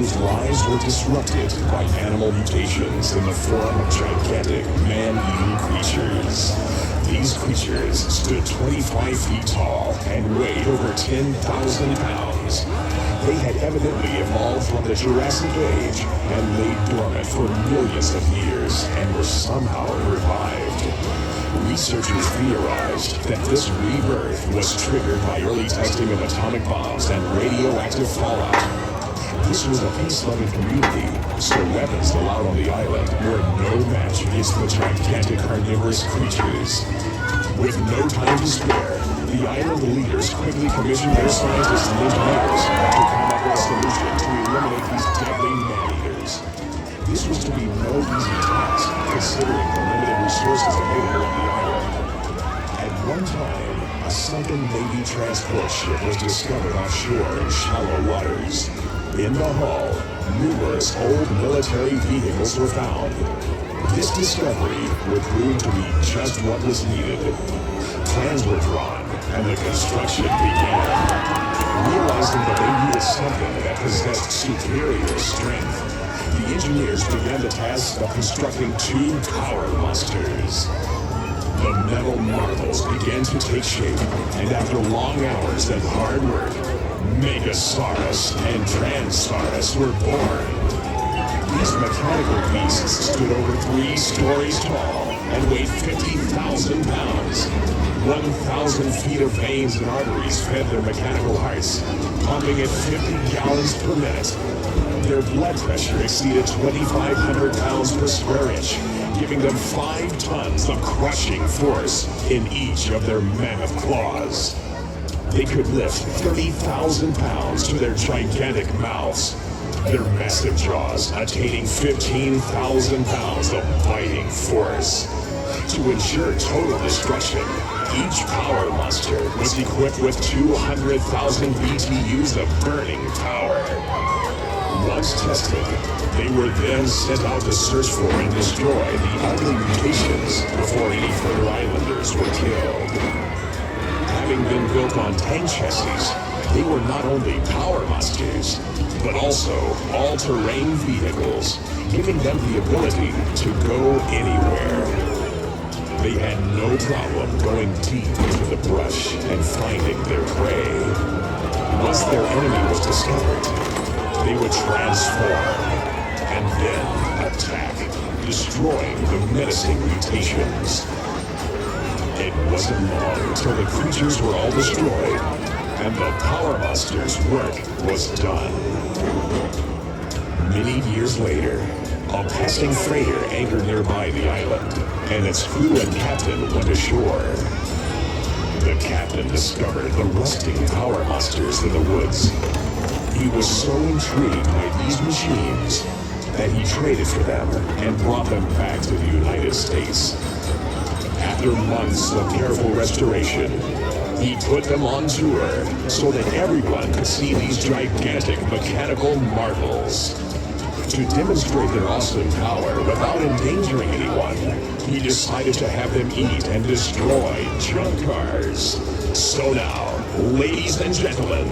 whose lives were disrupted by animal mutations in the form of gigantic man-eating creatures. These creatures stood 25 feet tall and weighed over 10,000 pounds. They had evidently evolved from the Jurassic Age and laid dormant for millions of years and were somehow revived. Researchers theorized that this rebirth was triggered by early testing of atomic bombs and radioactive fallout. This was a peace-loving community, so weapons allowed on the island were no match against the gigantic carnivorous creatures. With no time to spare, the island leaders quickly commissioned their scientists and engineers to come up with a solution to eliminate these deadly man-eaters. This was to be no easy task, considering the limited resources available on the island. At one time, a sunken Navy transport ship was discovered offshore in shallow waters. In the hull, numerous old military vehicles were found. This discovery would prove to be just what was needed. Plans were drawn, and the construction began. Realizing that they needed something that possessed superior strength, the engineers began the task of constructing two power monsters. The metal marvels began to take shape, and after long hours and hard work, Megasarus and Transaurus were born. These mechanical beasts stood over 3 stories tall and weighed 50,000 pounds. 1,000 feet of veins and arteries fed their mechanical hearts, pumping at 50 gallons per minute. Their blood pressure exceeded 2,500 pounds per square inch, giving them 5 tons of crushing force in each of their mammoth claws. They could lift 30,000 pounds to their gigantic mouths, their massive jaws attaining 15,000 pounds of biting force. To ensure total destruction, each power monster was equipped with 200,000 BTUs of burning power. Once tested, they were then sent out to search for and destroy the ugly mutations before any further islanders were killed. Having been built on tank chassis, they were not only power monsters, but also all-terrain vehicles, giving them the ability to go anywhere. They had no problem going deep into the brush and finding their prey. Once their enemy was discovered, they would transform and then attack, destroying the menacing mutations. It wasn't long until the creatures were all destroyed, and the Power Monster's work was done. Many years later, a passing freighter anchored nearby the island, and its crew and captain went ashore. The captain discovered the rusting Power Monsters in the woods. He was so intrigued by these machines that he traded for them and brought them back to the United States. After months of careful restoration, he put them on tour so that everyone could see these gigantic mechanical marvels. To demonstrate their awesome power without endangering anyone, he decided to have them eat and destroy junk cars. So now, ladies and gentlemen,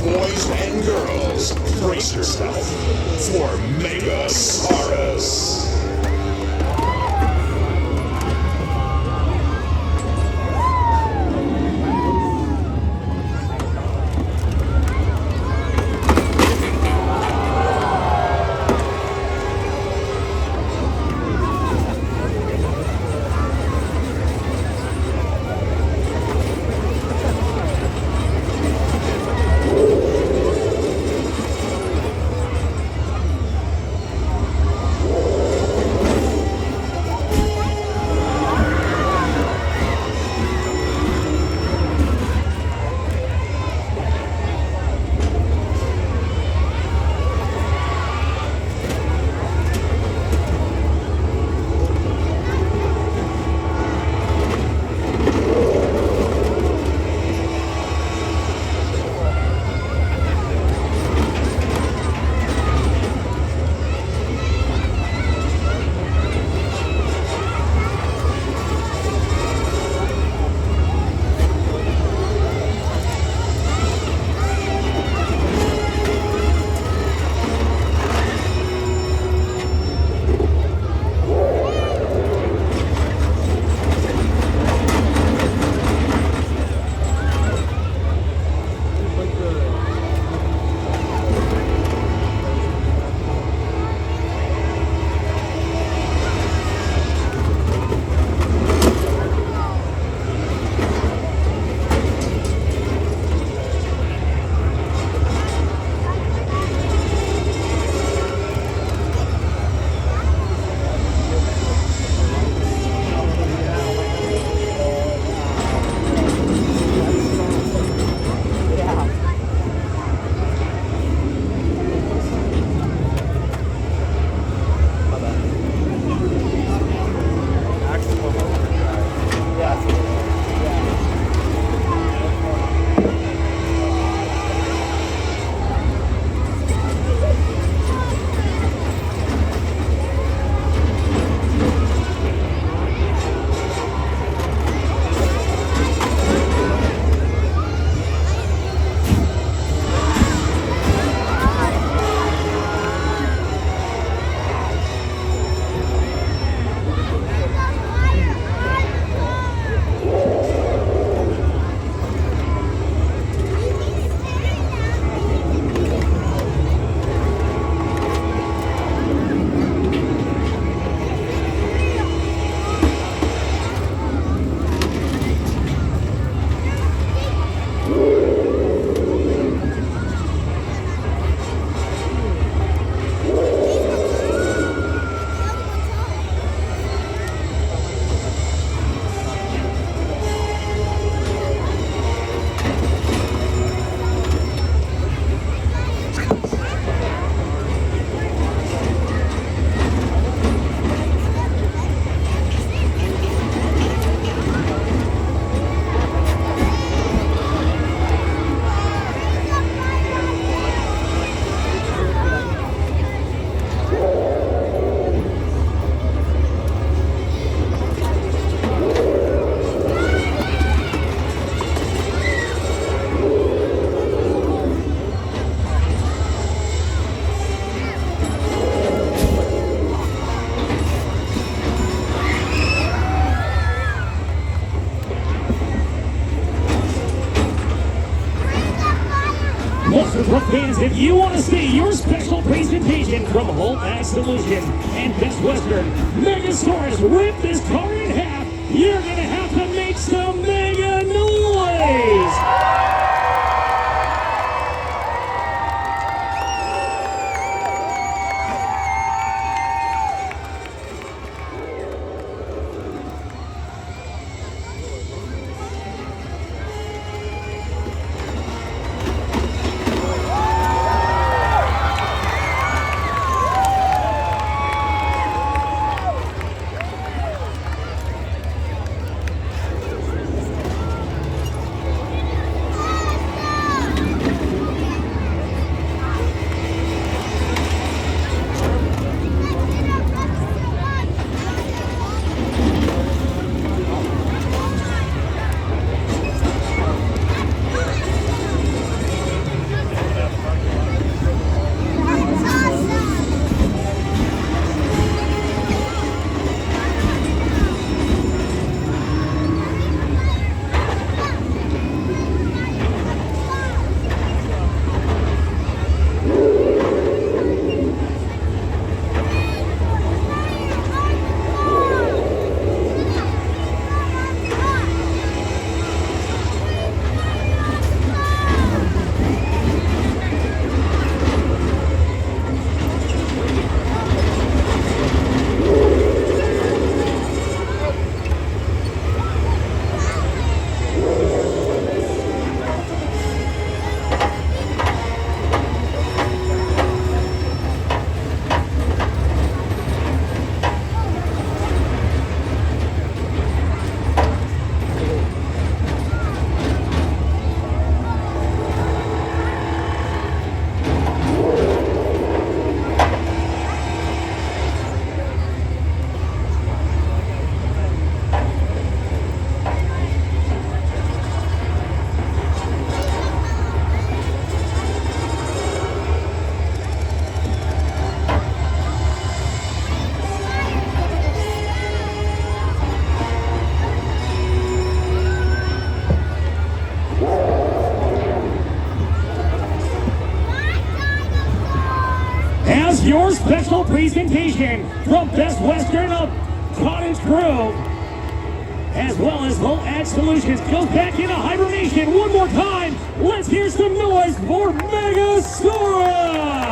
boys and girls, brace yourself for Megasarus. special presentation from Whole Ag Solution and Best Western, Megasarus ripped this car in half. You're gonna have to make some mega noise! As your special presentation from Best Western of Cottage Grove, as well as Whole Ag Solutions, goes back into hibernation one more time. Let's hear some noise for Megasarus!